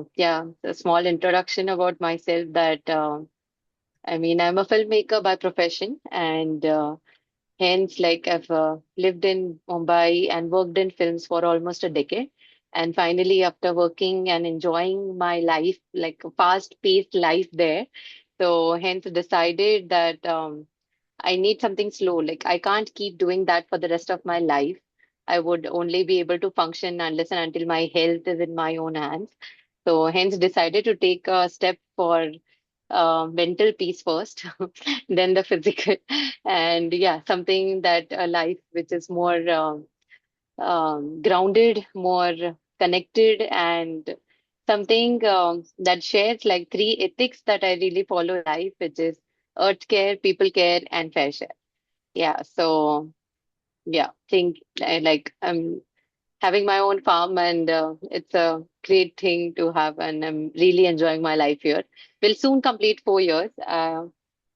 So yeah, a small introduction about myself that I'm a filmmaker by profession, and hence like I've lived in Mumbai and worked in films for almost a decade. And finally, after working and enjoying my life, like a fast-paced life there, so hence decided that I need something slow. Like I can't keep doing that for the rest of my life. I would only be able to function unless and until my health is in my own hands. So hence decided to take a step for mental peace first, then the physical, and yeah, something that a life which is more grounded, more connected, and something that shares like three ethics that I really follow in life, which is earth care, people care, and fair share. Yeah, so yeah, think like I'm having my own farm, and it's a great thing to have, and I'm really enjoying my life here. Will soon complete 4 years,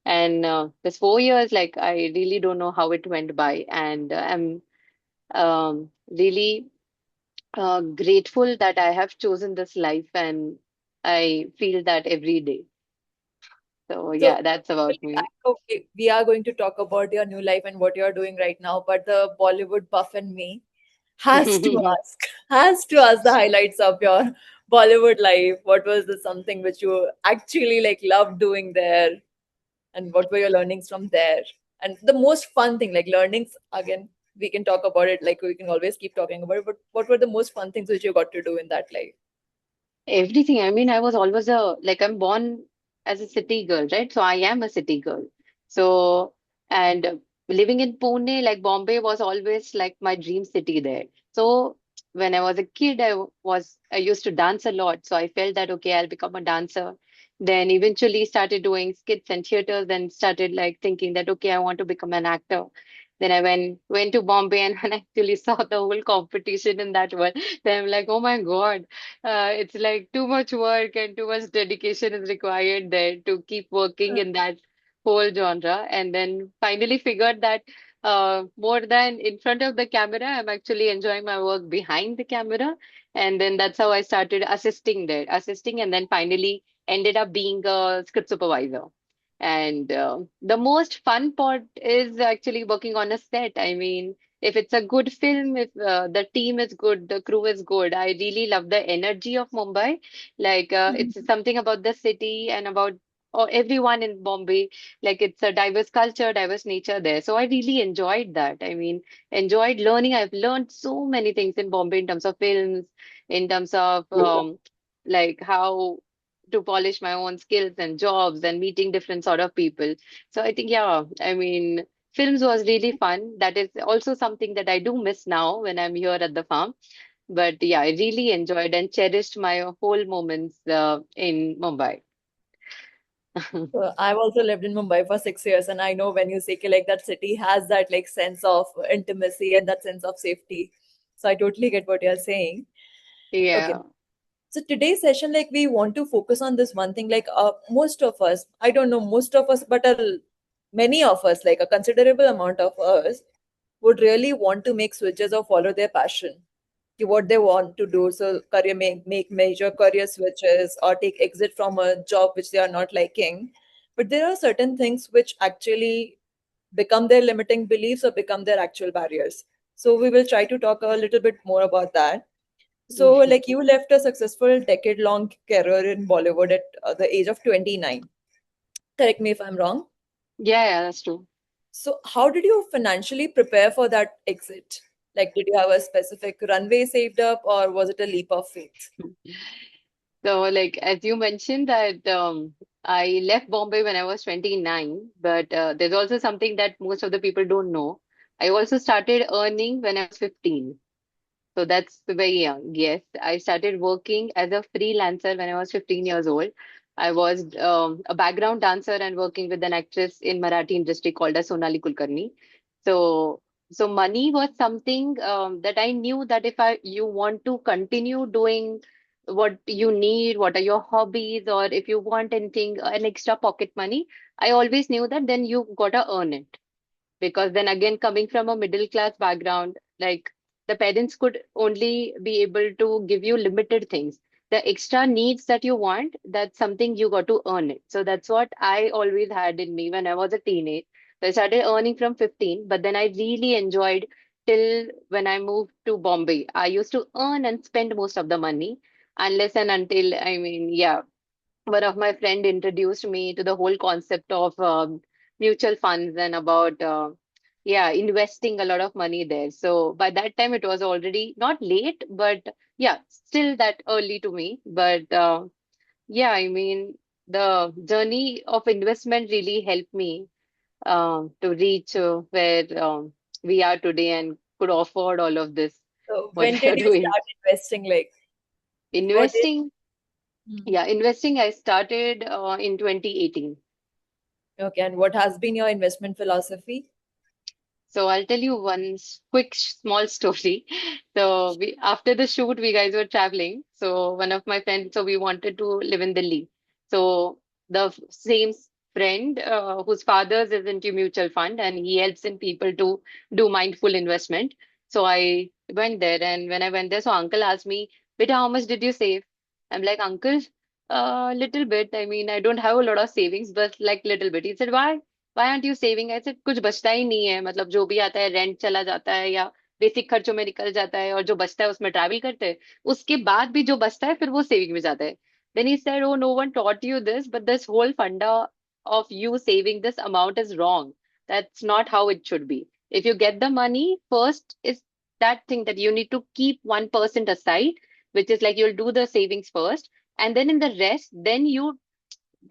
and this 4 years, like I really don't know how it went by, and I'm really grateful that I have chosen this life, and I feel that every day. So So yeah, that's about I me. know we are going to talk about your new life and what you're doing right now, but the Bollywood buff in me has to ask the highlights of your Bollywood life. What was the something which you actually like loved doing there, and what were your learnings from there? And the most fun thing, like learnings again, we can talk about it. Like we can always keep talking about it. But what were the most fun things which you got to do in that life? Everything. I mean, I was always I'm born as a city girl, right? So I am a city girl. So, and living in Pune, like Bombay was always like my dream city there. So when I was a kid, I used to dance a lot. So I felt that, okay, I'll become a dancer. Then eventually started doing skits and theaters, then started like thinking that, okay, I want to become an actor. Then I went to Bombay, and when I actually saw the whole competition in that world, then I'm like, oh my God, it's like too much work and too much dedication is required there to keep working in that whole genre. And then finally figured that more than in front of the camera, I'm actually enjoying my work behind the camera. And then that's how I started assisting there, assisting, and then finally ended up being a script supervisor. And the most fun part is actually working on a set. I mean, if it's a good film, if the team is good, the crew is good. I really love the energy of Mumbai. Like it's something about the city and about everyone in Bombay. Like it's a diverse culture, diverse nature there. So I really enjoyed that. I mean, enjoyed learning. I've learned so many things in Bombay in terms of films, in terms of like how to polish my own skills and jobs and meeting different sort of people. So I think, yeah, I mean, films was really fun. That is also something that I do miss now when I'm here at the farm. But yeah, I really enjoyed and cherished my whole moments in Mumbai. I've also lived in Mumbai for 6 years, and I know when you say ki, like that city has that like sense of intimacy and that sense of safety. So I totally get what you're saying. Okay. Yeah. So today's session, like we want to focus on this one thing. Like most of us, I don't know, most of us, but many of us, like a considerable amount of us, would really want to make switches or follow their passion, what they want to do. So career make major career switches or take exit from a job which they are not liking. But there are certain things which actually become their limiting beliefs or become their actual barriers. So we will try to talk a little bit more about that. So, like you left a successful decade-long career in Bollywood at the age of 29. Correct me if I'm wrong. Yeah, yeah, that's true. So, how did you financially prepare for that exit? Like, did you have a specific runway saved up, or was it a leap of faith? So, like as you mentioned that I left Bombay when I was 29, but there's also something that most of the people don't know. I also started earning when I was 15. So that's very young. Yes, I started working as a freelancer when I was 15 years old. I was a background dancer and working with an actress in Marathi industry called as Sonali Kulkarni. So, so money was something that I knew that if you want to continue doing what you need, what are your hobbies, or if you want anything, an extra pocket money, I always knew that then you gotta earn it, because then again, coming from a middle class background, like the parents could only be able to give you limited things. the extra needs that you want, that's something you got to earn it. So that's what I always had in me when I was a teenage. So I started earning from 15, but then I really enjoyed till when I moved to Bombay. I used to earn and spend most of the money unless and until, I mean, yeah, one of my friend introduced me to the whole concept of mutual funds and about yeah, investing a lot of money there. So by that time it was already not late, but yeah, still that early to me. But yeah, I mean, the journey of investment really helped me to reach where we are today and could afford all of this So what when we did are you doing. start investing? Like, what is? Investing, Hmm. yeah, investing I started in 2018. Okay, and what has been your investment philosophy? So I'll tell you one quick small story. So we after the shoot, we guys were traveling. So one of my friends, so we wanted to live in Delhi. So the same friend whose father's is into mutual fund and he helps in people to do mindful investment. So I went there, and when I went there, so uncle asked me, "Beta, how much did you save?" I'm like, "Uncle, little bit. I mean, I don't have a lot of savings, but like little bit." He said, "Why? Why aren't you saving?" I said, कुछ बचता ही नहीं है, मतलब जो भी आता है rent चला जाता है या बेसिक खर्चों में निकल जाता है, और जो बचता है उसमें ट्रैवल करते हैं, उसके बाद भी जो बचता है फिर वो सेविंग में जाता है. Then he said, "Oh, no one taught you this, but this whole funda of you saving this amount is wrong. That's not how it should be. If you get the money, first is that thing that you need to keep 1% aside, which is like you'll do the savings first, and then in the rest, then you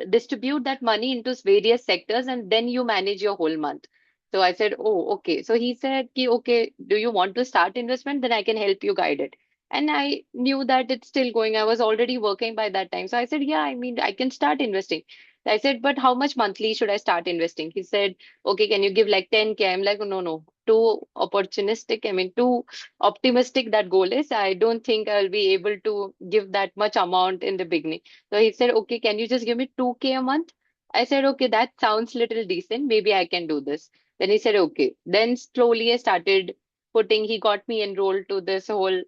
distribute that money into various sectors and then you manage your whole month." So I said, "Oh, okay." So he said, Ki, "Okay, do you want to start investment? Then I can help you guide it." And I knew that it's still going. I was already working by that time. So I said, "Yeah, I mean, I can start investing." I said, "But how much monthly should I start investing?" He said, "Okay, can you give like 10K?" I'm like, "No, no, too opportunistic. I mean, too optimistic that goal is. I don't think I'll be able to give that much amount in the beginning." So he said, "Okay, can you just give me 2K a month?" I said, "Okay, that sounds little decent. Maybe I can do this." Then he said, "Okay." Then slowly I started putting, he got me enrolled to this whole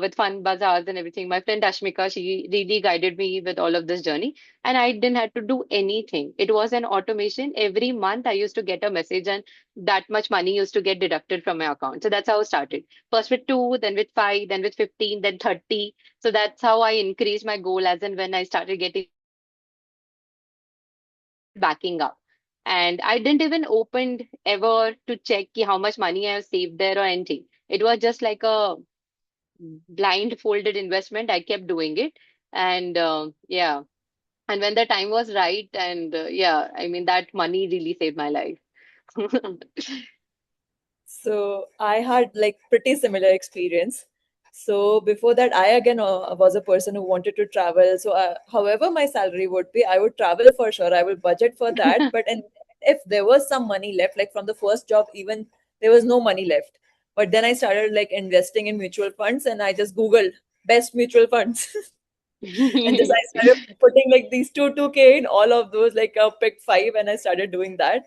with fun bazaars and everything. My friend Ashmika, she really guided me with all of this journey. And I didn't have to do anything. It was an automation. Every month I used to get a message and that much money used to get deducted from my account. So that's how I started. First with two, then with five, then with 15, then 30. So that's how I increased my goal as and when I started getting more experience. And it started backing up. And I didn't even open ever to check ki how much money I have saved there or anything. It was just like a blindfolded investment. I kept doing it. And yeah. And when the time was right, and yeah, I mean, that money really saved my life. So I had like pretty similar experience. So before that, I again was a person who wanted to travel. So however my salary would be, I would travel for sure. I will budget for that. But and if there was some money left, like from the first job, even there was no money left. But then I started like investing in mutual funds, and I just Googled best mutual funds. And just I started putting like these two k in all of those, like picked five, and I started doing that.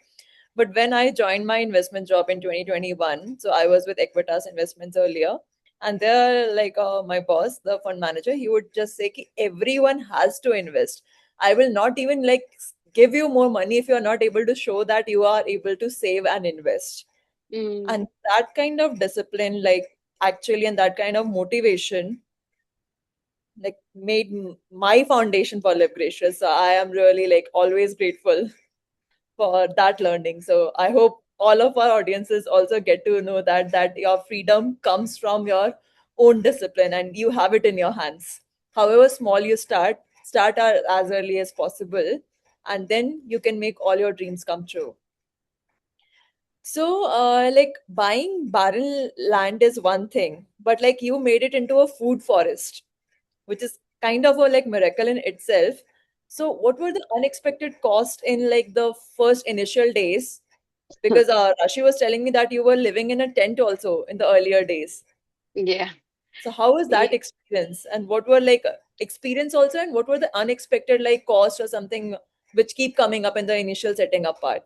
But when I joined my investment job in 2021, so I was with Equitas Investments earlier, and there, like my boss, the fund manager, he would just say, "Ki everyone has to invest. I will not even like give you more money if you are not able to show that you are able to save and invest." Mm. And that kind of discipline, like actually, and that kind of motivation, like made my foundation for live gracious. So I am really like always grateful for that learning. So I hope all of our audiences also get to know that your freedom comes from your own discipline and you have it in your hands. However small you start as early as possible, and then you can make all your dreams come true. So, like buying barren land is one thing, but like you made it into a food forest, which is kind of a like miracle in itself. So, what were the unexpected cost in like the first initial days? Because Rashi was telling me that you were living in a tent also in the earlier days. Yeah. So, how was Yeah. that experience? And what were like experience also, and what were the unexpected like cost or something which keep coming up in the initial setting up part?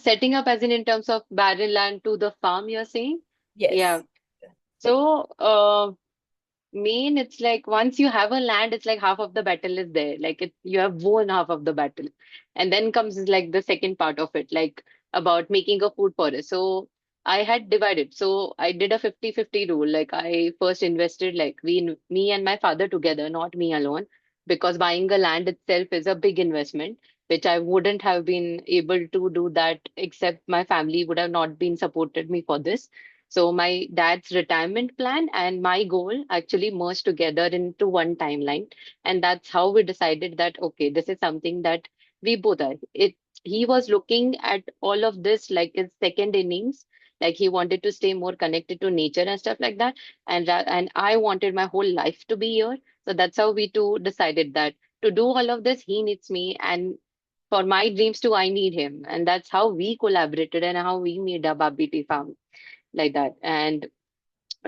Setting up as in terms of barren land to the farm, you're saying? Yeah. Yes. So, main, it's like once you have a land, it's like half of the battle is there. Like you have won half of the battle. And then comes is like the second part of it, like about making a food forest. So I had divided. So I did a 50-50 rule. Like I first invested, like me and my father together, not me alone, because buying a land itself is a big investment, which I wouldn't have been able to do that except my family would have not been supported me for this. So my dad's retirement plan and my goal actually merged together into one timeline. And that's how we decided that, okay, this is something that we both are. He was looking at all of this like his second innings, like he wanted to stay more connected to nature and stuff like that. And I wanted my whole life to be here. So that's how we two decided that to do all of this, he needs me, and for my dreams too, I need him. And that's how we collaborated and how we made a BaapBeti Farm like that. And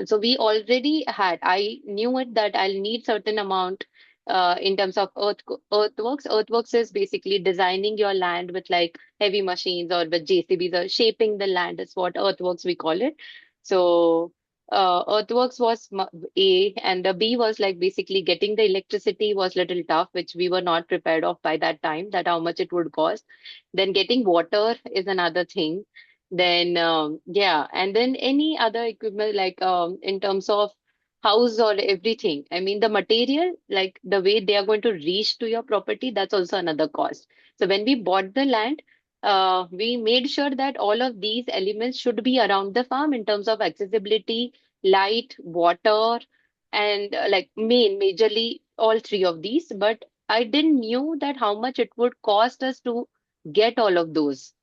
so we already had, I knew it that I'll need certain amount in terms of earthworks. Earthworks is basically designing your land with like heavy machines or with JCBs or shaping the land is what earthworks we call it. So earthworks was A, and the B was like basically getting the electricity was little tough, which we were not prepared of by that time, that how much it would cost. Then getting water is another thing. Then yeah, and then any other equipment like in terms of house or everything. I mean the material, like the way they are going to reach to your property, that's also another cost. So when we bought the land, we made sure that all of these elements should be around the farm in terms of accessibility, light, water, and like majorly all three of these. But I didn't knew that how much it would cost us to get all of those.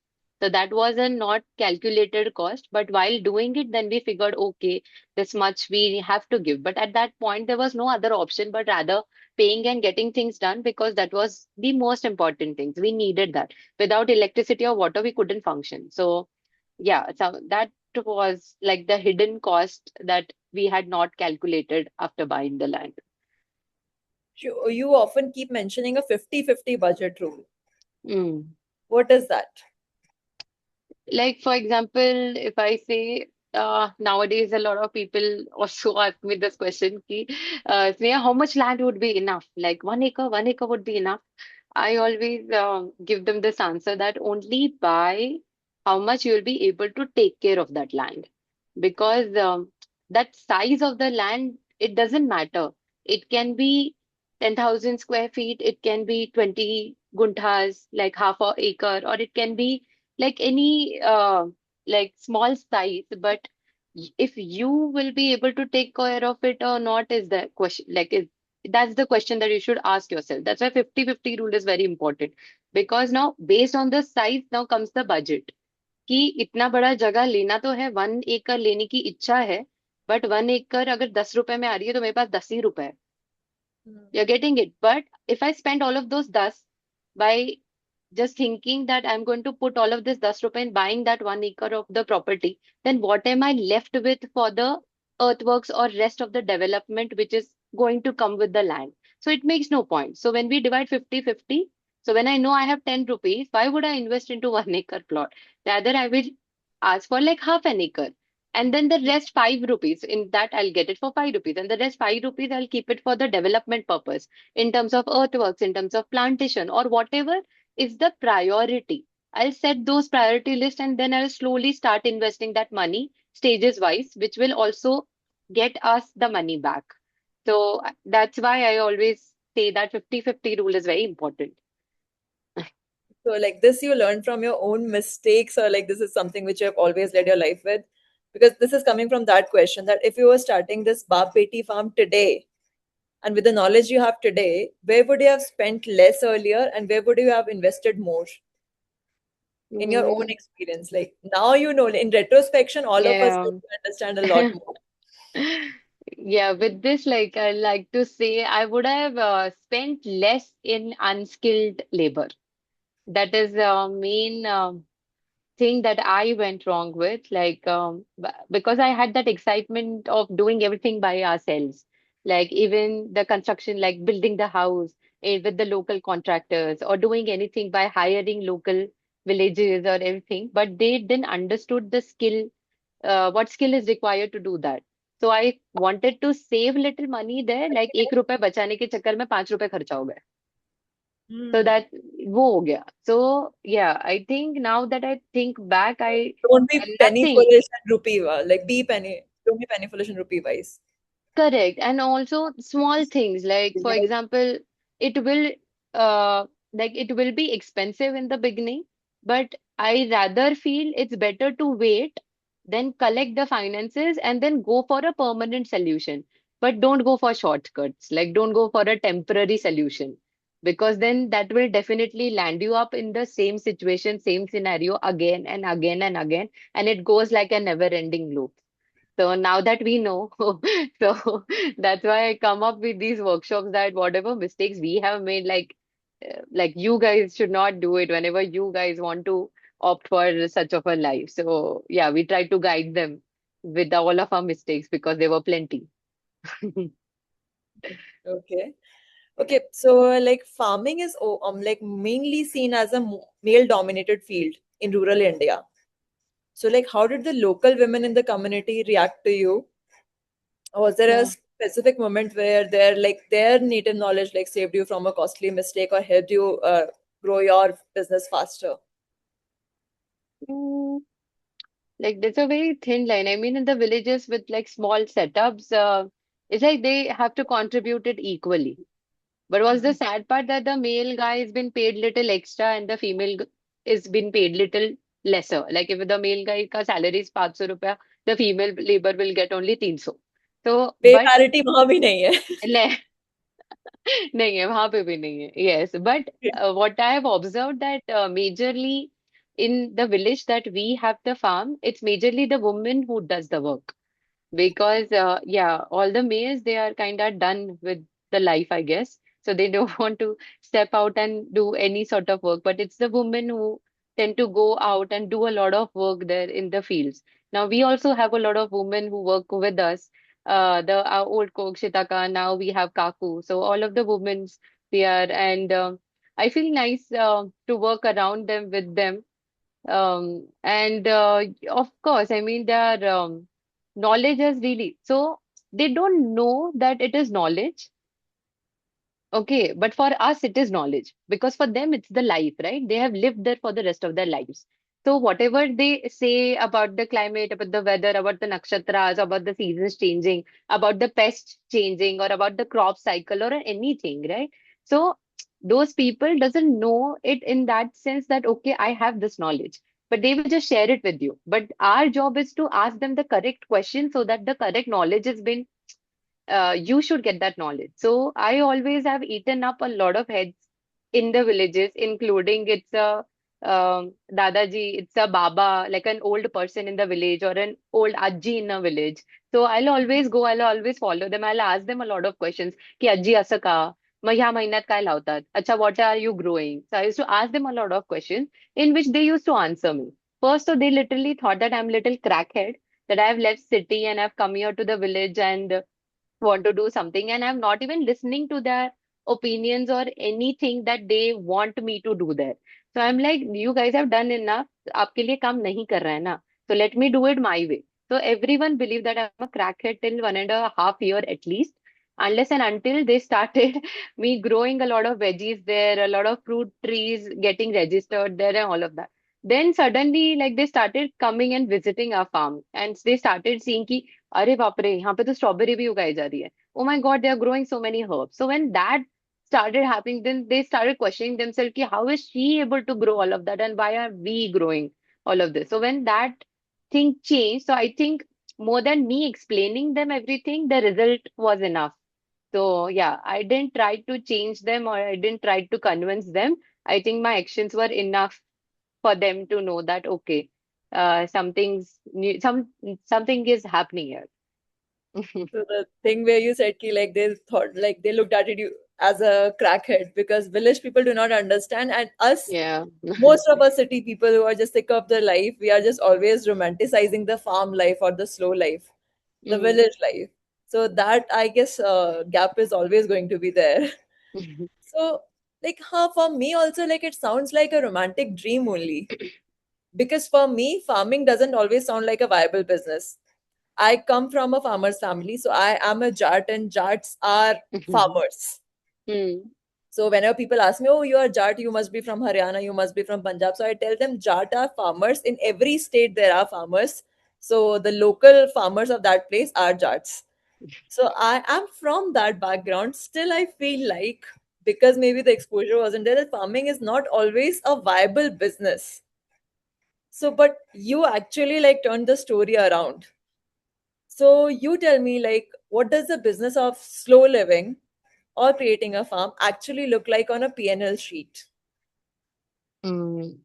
So that was a not calculated cost, but while doing it, then we figured, okay, this much we have to give. But at that point, there was no other option, but rather paying and getting things done because that was the most important things. We needed that. Without electricity or water, we couldn't function. So yeah, so that was like the hidden cost that we had not calculated after buying the land. You often keep mentioning a 50-50 budget rule. Mm. What is that? Like, for example, if I say nowadays, a lot of people also ask me this question, ki, Sneha, how much land would be enough? Like 1 acre, 1 acre would be enough. I always give them this answer that only by how much you will be able to take care of that land. Because that size of the land, it doesn't matter. It can be 10,000 square feet, it can be 20 gunthas, like half a acre, or it can be like any like small size, but if you will be able to take care of it or not is the question. Like is that's the question that you should ask yourself. That's why 50-50 rule is very important, because now based on the size now comes the budget, कि इतना बड़ा जगह लेना तो है, 1 एकड़ लेने की इच्छा है, बट 1 एकड़ अगर 10 रुपए में आ रही है तो मेरे पास 10 ही रुपए है. You're getting it. But if I spend all of those 10 by just thinking that I'm going to put all of this 10 rupees in buying that 1 acre of the property, then what am I left with for the earthworks or rest of the development which is going to come with the land? So it makes no point. So when we divide 50-50, so when I know I have 10 rupees, why would I invest into 1 acre plot? Rather, I will ask for like half an acre. And then the rest 5 rupees, in that I'll get it for 5 rupees. And the rest 5 rupees, I'll keep it for the development purpose in terms of earthworks, in terms of plantation, or whatever is the priority. I'll set those priority list and then I'll slowly start investing that money stages wise, which will also get us the money back. So that's why I always say that 50-50 rule is very important. So, like this, you learn from your own mistakes, or like this is something which you have always led your life with? Because this is coming from that question that if you were starting this Baap Beti farm today, and with the knowledge you have today, where would you have spent less earlier and where would you have invested more in your own Mm, experience? Like now, in retrospection, all of us yeah. get to understand a lot more. Yeah, with this, like I like to say, I would have spent less in unskilled labor. That is the main thing that I went wrong with, like because I had that excitement of doing everything by ourselves, like even the construction, like building the house with the local contractors or doing anything by hiring local villages or everything, but they didn't understood the skill, what skill is required to do that. So I wanted to save little money there, like 1 रुपए बचाने के चक्कर में 5 रुपए खर्चा हो गए. So Hmm. that वो हो गया. So yeah, I think now that I think back, I Don't be penny nothing. foolish and rupee like be penny. Don't be penny foolish and rupee wise. Correct. And also small things like, for example, it will it will be expensive in the beginning, but I rather feel it's better to wait than collect the finances and then go for a permanent solution. But don't go for shortcuts. Like don't go for a temporary solution because then that will definitely land you up in the same situation, same scenario again and again and again, and it goes like a never-ending loop. So now that we know, so that's why I come up with these workshops that whatever mistakes we have made, like you guys should not do it whenever you guys want to opt for such of a life. So yeah, we try to guide them with all of our mistakes because there were plenty. Okay. Okay, so like farming is like mainly seen as a male dominated field in rural India. So like how did the local women in the community react to you? Was there a Yeah. specific moment where their native knowledge like saved you from a costly mistake or helped you grow your business faster? Mm, like there's a very thin line. I mean, in the villages with like small setups, it's like they have to contribute it equally. But was the sad part that the male guy has been paid little extra and the female is been paid little lesser. Like if the male guy ka salary is 500 ruपया, the female labor will get only 300. So, पे but parity वहां भी नहीं है. नहीं है वहां पे भी नहीं है. Yes, but what I have observed that majorly in the village that we have the farm, it's majorly the woman who does the work because yeah, all the males they are kind of done with the life, I guess, so they don't want to step out and do any sort of work, but it's the women who tend to go out and do a lot of work there in the fields. Now we also have a lot of women who work with us, the our old cook Shitaka, now we have Kaku, so all of the women we are, and I feel nice to work around them with them. And of course, I mean, their knowledge is really so they don't know that it is knowledge. Okay, but for us, it is knowledge because for them, it's the life, right? They have lived there for the rest of their lives. So, whatever they say about the climate, about the weather, about the nakshatras, about the seasons changing, about the pests changing, or about the crop cycle, or anything, right? So, those people doesn't know it in that sense that, okay, I have this knowledge, but they will just share it with you. But our job is to ask them the correct question so that the correct knowledge has been you should get that knowledge. So I always have eaten up a lot of heads in the villages, including it's a Dadaji, it's a Baba, like an old person in the village or an old Ajji in a village. So I'll always go, I'll always follow them. I'll ask them a lot of questions. की आजी असं का? मग ह्या महिन्यात काय लावतात? अच्छा, what are you growing? So I used to ask them a lot of questions in which they used to answer me. First, so they literally thought that I'm little crackhead, that I've left city and I've come here to the village and want to do something, and I'm not even listening to their opinions or anything that they want me to do there. So I'm like, you guys have done enough. आपके लिए काम नहीं कर रहा है ना. So let me do it my way. So everyone believed that I'm a crackhead till 1.5 year at least, unless and until they started me growing a lot of veggies there, a lot of fruit trees getting registered there, and all of that. Then suddenly, like they started coming and visiting our farm, and they started seeing कि अरे बाप रे यहाँ पे तो strawberry भी उगाई जा रही है. Oh my God, they are growing so many herbs. So when that started happening, then they started questioning themselves कि how is she able to grow all of that and why are we growing all of this? So when that thing changed, so I think more than me explaining them everything, the result was enough. So yeah, I didn't try to change them or I didn't try to convince them. I think my actions were enough for them to know that okay, something's new, something is happening here. So the thing where you said ki like they thought like they looked at it you as a crackhead because village people do not understand and us Yeah. most of us city people who are just sick of the life we are just always romanticizing the farm life or the slow life, the Mm. village life. So that I guess gap is always going to be there. So like for me also like it sounds like a romantic dream only because for me farming doesn't always sound like a viable business. I come from a farmer's family, so I am a Jat, and Jats are farmers. Hmm. So whenever people ask me, "Oh, you are Jat, you must be from Haryana, you must be from Punjab," so I tell them Jat are farmers. In every state there are farmers. So the local farmers of that place are Jats. So I am from that background. Still, I feel like because maybe the exposure wasn't there, that farming is not always a viable business. So, but you actually like turned the story around. So you tell me, like, what does the business of slow living or creating a farm actually look like on a P&L sheet?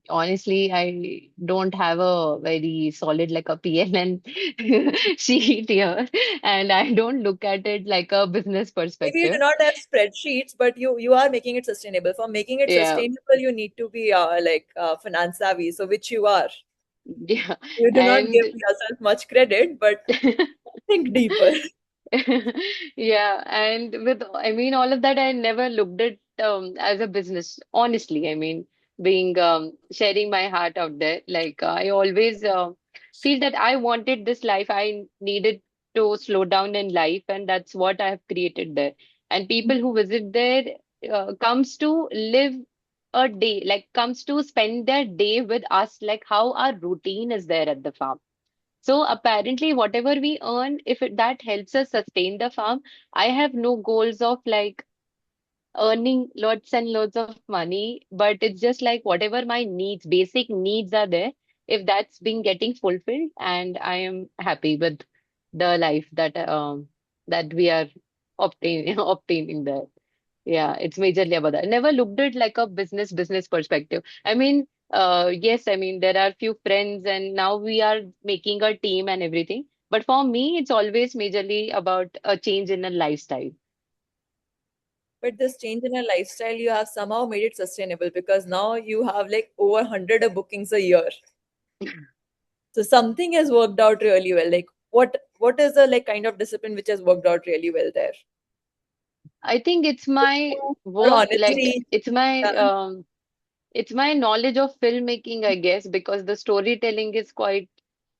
Honestly, I don't have a very solid like a PNN sheet here, and I don't look at it like a business Maybe you do perspective. not have spreadsheets, but you are making it sustainable. For making it Yeah, sustainable, you need to be finance savvy, so which you are. yeah, You do not and give yourself much credit, but think deeper. yeah, and with, I mean, all of that, I never looked at as a business, honestly. I mean, being sharing my heart out there, like I always feel that I wanted this life. I needed to slow down in life, and that's what I have created there. And people who visit there comes to live a day, like comes to spend their day with us, like how our routine is there at the farm. So apparently, whatever we earn, if that helps us sustain the farm, I have no goals of like earning lots and loads of money, but it's just like whatever my needs, basic needs are there. If that's been getting fulfilled, and I am happy with the life that we are obtaining obtaining there. Yeah, it's majorly about that. I never looked at like a business perspective. I mean, yes, I mean there are few friends and now we are making a team and everything. But for me, it's always majorly about a change in a lifestyle. But this change in your lifestyle, you have somehow made it sustainable because now you have like over 100 of bookings a year. So something has worked out really well. Like what is the like kind of discipline which has worked out really well there? I think it's my Or work, like honestly, yeah. it's my knowledge of filmmaking, I guess, because the storytelling is quite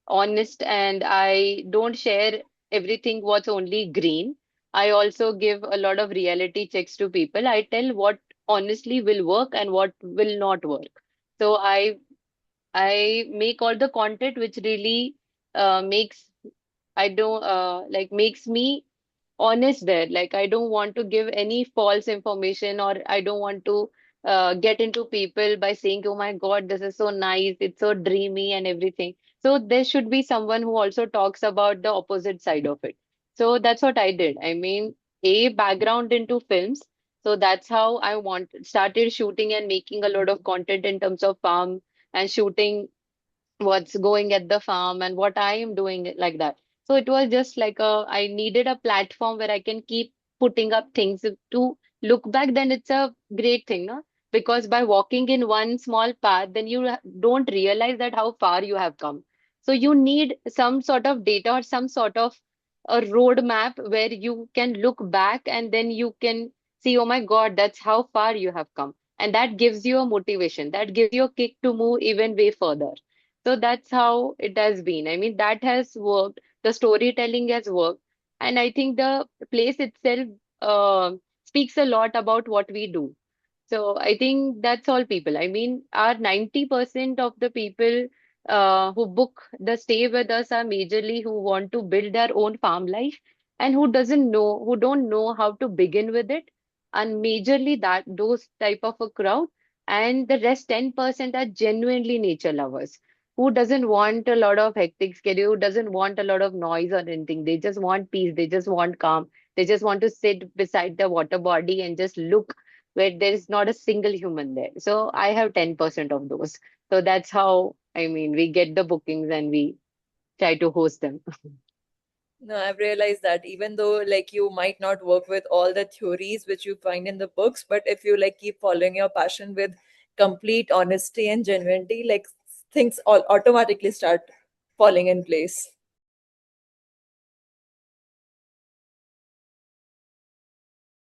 honest and I don't share everything what's only green. I also give a lot of reality checks to people. I tell what honestly will work and what will not work. So I make all the content which really makes I don't like makes me honest there. Like I don't want to give any false information or I don't want to get into people by saying, "Oh my God, this is so nice, it's so dreamy and everything." So there should be someone who also talks about the opposite side of it. So that's what I did. I mean, a background into films. So that's how I started shooting and making a lot of content in terms of farm and shooting what's going at the farm and what I am doing like that. So it was just like I needed a platform where I can keep putting up things to look back, then it's a great thing, no? Because by walking in one small path, then you don't realize that how far you have come. So you need some sort of data or some sort of a roadmap where you can look back and then you can see, oh my God, that's how far you have come. And that gives you a motivation, that gives you a kick to move even way further. So that's how it has been. I mean, that has worked. The storytelling has worked. And I think the place itself speaks a lot about what we do. So I think that's all people. I mean, our 90% of the people who book the stay with us are majorly who want to build their own farm life and who don't know how to begin with it. And majorly that those type of a crowd. And the rest 10% are genuinely nature lovers who doesn't want a lot of hectic schedule, who doesn't want a lot of noise or anything. They just want peace. They just want calm. They just want to sit beside the water body and just look where there is not a single human there. So I have 10% of those. So that's how, I mean, we get the bookings and we try to host them. No, I've realized that even though like you might not work with all the theories which you find in the books, but if you like keep following your passion with complete honesty and genuinity, like things all automatically start falling in place.